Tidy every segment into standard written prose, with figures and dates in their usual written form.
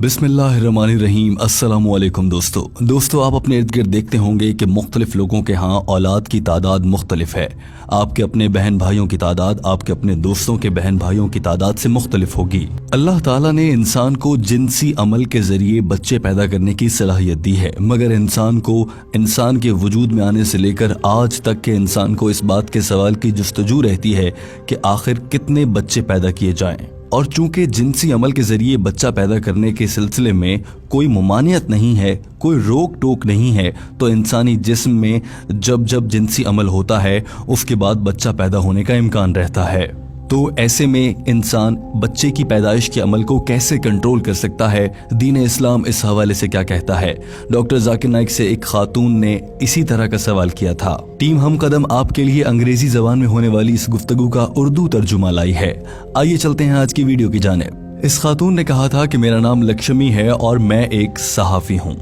بسم اللہ الرحمن الرحیم۔ السلام علیکم دوستو آپ اپنے ارد گرد دیکھتے ہوں گے کہ مختلف لوگوں کے ہاں اولاد کی تعداد مختلف ہے۔ آپ کے اپنے بہن بھائیوں کی تعداد آپ کے اپنے دوستوں کے بہن بھائیوں کی تعداد سے مختلف ہوگی۔ اللہ تعالیٰ نے انسان کو جنسی عمل کے ذریعے بچے پیدا کرنے کی صلاحیت دی ہے، مگر انسان کے وجود میں آنے سے لے کر آج تک کے انسان کو اس بات کے سوال کی جستجو رہتی ہے کہ آخر کتنے بچے پیدا کیے جائیں۔ اور چونکہ جنسی عمل کے ذریعے بچہ پیدا کرنے کے سلسلے میں کوئی ممانعت نہیں ہے، کوئی روک ٹوک نہیں ہے، تو انسانی جسم میں جب جنسی عمل ہوتا ہے اس کے بعد بچہ پیدا ہونے کا امکان رہتا ہے۔ تو ایسے میں انسان بچے کی پیدائش کے عمل کو کیسے کنٹرول کر سکتا ہے؟ دین اسلام اس حوالے سے کیا کہتا ہے؟ ڈاکٹر ذاکر نائک سے ایک خاتون نے اسی طرح کا سوال کیا تھا۔ ٹیم ہم قدم آپ کے لیے انگریزی زبان میں ہونے والی اس گفتگو کا اردو ترجمہ لائی ہے۔ آئیے چلتے ہیں آج کی ویڈیو کی جانب۔ اس خاتون نے کہا تھا کہ میرا نام لکشمی ہے اور میں ایک صحافی ہوں۔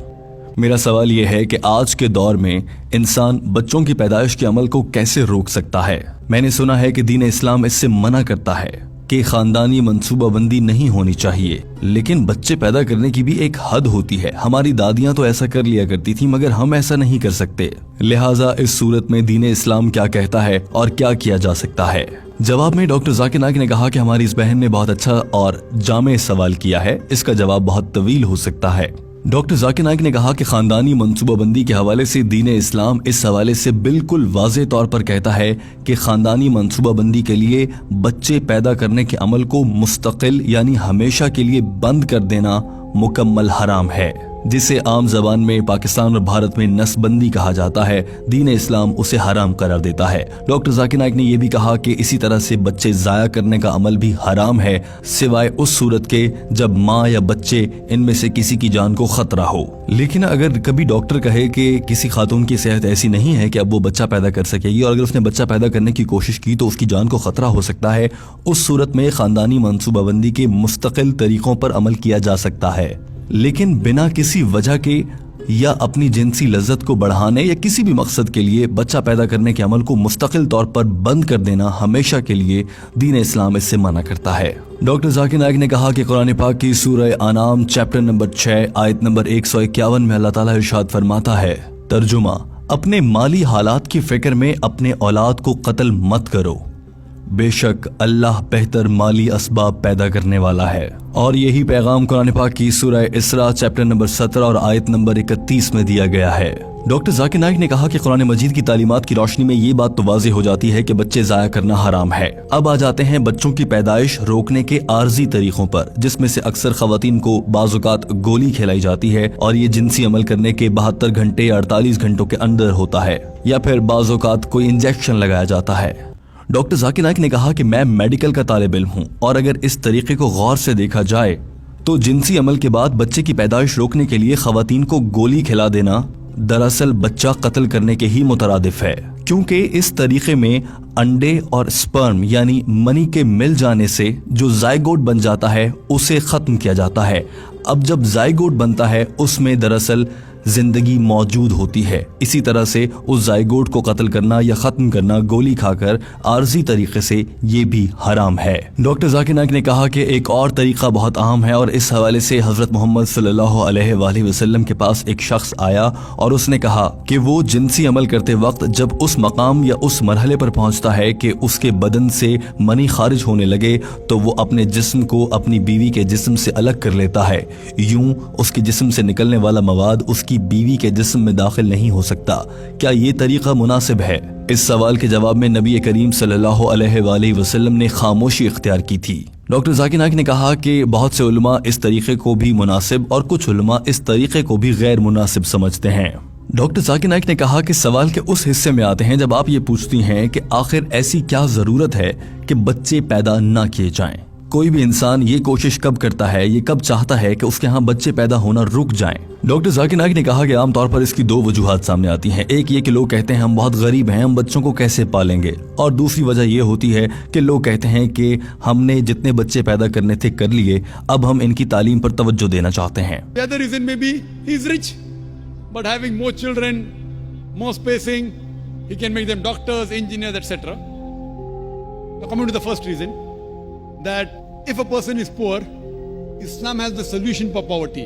میرا سوال یہ ہے کہ آج کے دور میں انسان بچوں کی پیدائش کے عمل کو کیسے روک سکتا ہے؟ میں نے سنا ہے کہ دین اسلام اس سے منع کرتا ہے کہ خاندانی منصوبہ بندی نہیں ہونی چاہیے، لیکن بچے پیدا کرنے کی بھی ایک حد ہوتی ہے۔ ہماری دادیاں تو ایسا کر لیا کرتی تھی، مگر ہم ایسا نہیں کر سکتے۔ لہٰذا اس صورت میں دین اسلام کیا کہتا ہے اور کیا کیا جا سکتا ہے؟ جواب میں ڈاکٹر ذاکر نائک نے کہا کہ ہماری اس بہن نے بہت اچھا اور جامع سوال کیا ہے، اس کا جواب بہت طویل ہو سکتا ہے۔ ڈاکٹر ذاکر نائک نے کہا کہ خاندانی منصوبہ بندی کے حوالے سے دین اسلام اس حوالے سے بالکل واضح طور پر کہتا ہے کہ خاندانی منصوبہ بندی کے لیے بچے پیدا کرنے کے عمل کو مستقل یعنی ہمیشہ کے لیے بند کر دینا مکمل حرام ہے، جسے عام زبان میں پاکستان اور بھارت میں نسل بندی کہا جاتا ہے۔ دین اسلام اسے حرام قرار دیتا ہے۔ ڈاکٹر ذاکر نائک نے یہ بھی کہا کہ اسی طرح سے بچے ضائع کرنے کا عمل بھی حرام ہے، سوائے اس صورت کے جب ماں یا بچے ان میں سے کسی کی جان کو خطرہ ہو۔ لیکن اگر کبھی ڈاکٹر کہے کہ کسی خاتون کی صحت ایسی نہیں ہے کہ اب وہ بچہ پیدا کر سکے گی، اور اگر اس نے بچہ پیدا کرنے کی کوشش کی تو اس کی جان کو خطرہ ہو سکتا ہے، اس صورت میں خاندانی منصوبہ بندی کے مستقل طریقوں پر عمل کیا جا سکتا ہے، لیکن بنا کسی وجہ کے یا اپنی جنسی لذت کو بڑھانے یا کسی بھی مقصد کے لیے بچہ پیدا کرنے کے عمل کو مستقل طور پر بند کر دینا ہمیشہ کے لیے دین اسلام اس سے منع کرتا ہے۔ ڈاکٹر ذاکر نائک نے کہا کہ قرآن پاک کی سورہ انعام چیپٹر نمبر 6 آیت نمبر 151 میں اللہ تعالیٰ ارشاد فرماتا ہے، ترجمہ: اپنے مالی حالات کی فکر میں اپنے اولاد کو قتل مت کرو، بے شک اللہ بہتر مالی اسباب پیدا کرنے والا ہے۔ اور یہی پیغام قرآن پاک کی سورہ اسراء چیپٹر نمبر 17 اور آیت نمبر 31 میں دیا گیا ہے۔ ڈاکٹر ذاکر نائک نے کہا کہ قرآن مجید کی تعلیمات کی روشنی میں یہ بات تو واضح ہو جاتی ہے کہ بچے ضائع کرنا حرام ہے۔ اب آ جاتے ہیں بچوں کی پیدائش روکنے کے عارضی طریقوں پر، جس میں سے اکثر خواتین کو بعض اوقات گولی کھلائی جاتی ہے، اور یہ جنسی عمل کرنے کے 72 گھنٹے یا 48 گھنٹوں کے اندر ہوتا ہے، یا پھر بعض اوقات کوئی انجیکشن لگایا جاتا ہے۔ ڈاکٹر ذاکر نائک نے کہا کہ میں میڈیکل کا طالب علم ہوں، اور اگر اس طریقے کو غور سے دیکھا جائے تو جنسی عمل کے بعد بچے کی پیدائش روکنے کے لیے خواتین کو گولی کھلا دینا دراصل بچہ قتل کرنے کے ہی مترادف ہے، کیونکہ اس طریقے میں انڈے اور سپرم یعنی منی کے مل جانے سے جو زائگوٹ بن جاتا ہے اسے ختم کیا جاتا ہے۔ اب جب زائگوٹ بنتا ہے اس میں دراصل زندگی موجود ہوتی ہے، اسی طرح سے اس زائگوٹ کو قتل کرنا یا ختم کرنا گولی کھا کر عارضی طریقے سے یہ بھی حرام ہے۔ ڈاکٹر ذاکر نائک نے کہا کہ ایک اور طریقہ بہت عام ہے، اور اس حوالے سے حضرت محمد صلی اللہ علیہ وآلہ وسلم کے پاس ایک شخص آیا اور اس نے کہا کہ وہ جنسی عمل کرتے وقت جب اس مقام یا اس مرحلے پر پہنچتا ہے کہ اس کے بدن سے منی خارج ہونے لگے تو وہ اپنے جسم کو اپنی بیوی کے جسم سے الگ کر لیتا ہے، یوں اس کے جسم سے نکلنے والا مواد اس کی بیوی کے جسم میں داخل نہیں ہو سکتا۔ کیا یہ طریقہ مناسب ہے؟ اس سوال کے جواب میں نبی کریم صلی اللہ علیہ وآلہ وسلم نے خاموشی اختیار کی تھی۔ ڈاکٹر ذاکر نائک نے کہا کہ بہت سے علماء اس طریقے کو بھی مناسب اور کچھ علماء اس طریقے کو بھی غیر مناسب سمجھتے ہیں۔ ڈاکٹر ذاکر نائک نے کہا کہ سوال کے اس حصے میں آتے ہیں جب آپ یہ پوچھتی ہیں کہ آخر ایسی کیا ضرورت ہے کہ بچے پیدا نہ کیے جائیں۔ کوئی بھی انسان یہ کوشش کب کرتا ہے، یہ کب چاہتا ہے کہ اس کے ہاں بچے پیدا ہونا رک جائیں؟ ڈاکٹر ذاکر نائک نے کہا کہ عام طور پر اس کی 2 وجوہات سامنے آتی ہیں۔ ایک یہ کہ لوگ کہتے ہیں ہم بہت غریب ہیں، ہم بچوں کو کیسے پالیں گے، اور دوسری وجہ یہ ہوتی ہے کہ لوگ کہتے ہیں کہ ہم نے جتنے بچے پیدا کرنے تھے کر لیے، اب ہم ان کی تعلیم پر توجہ دینا چاہتے ہیں۔ The other reason may be he is rich, but having more children, more spacing, he can make them doctors, engineers, etc. Now coming to the first reason, that if a person is poor, Islam has the solution for poverty.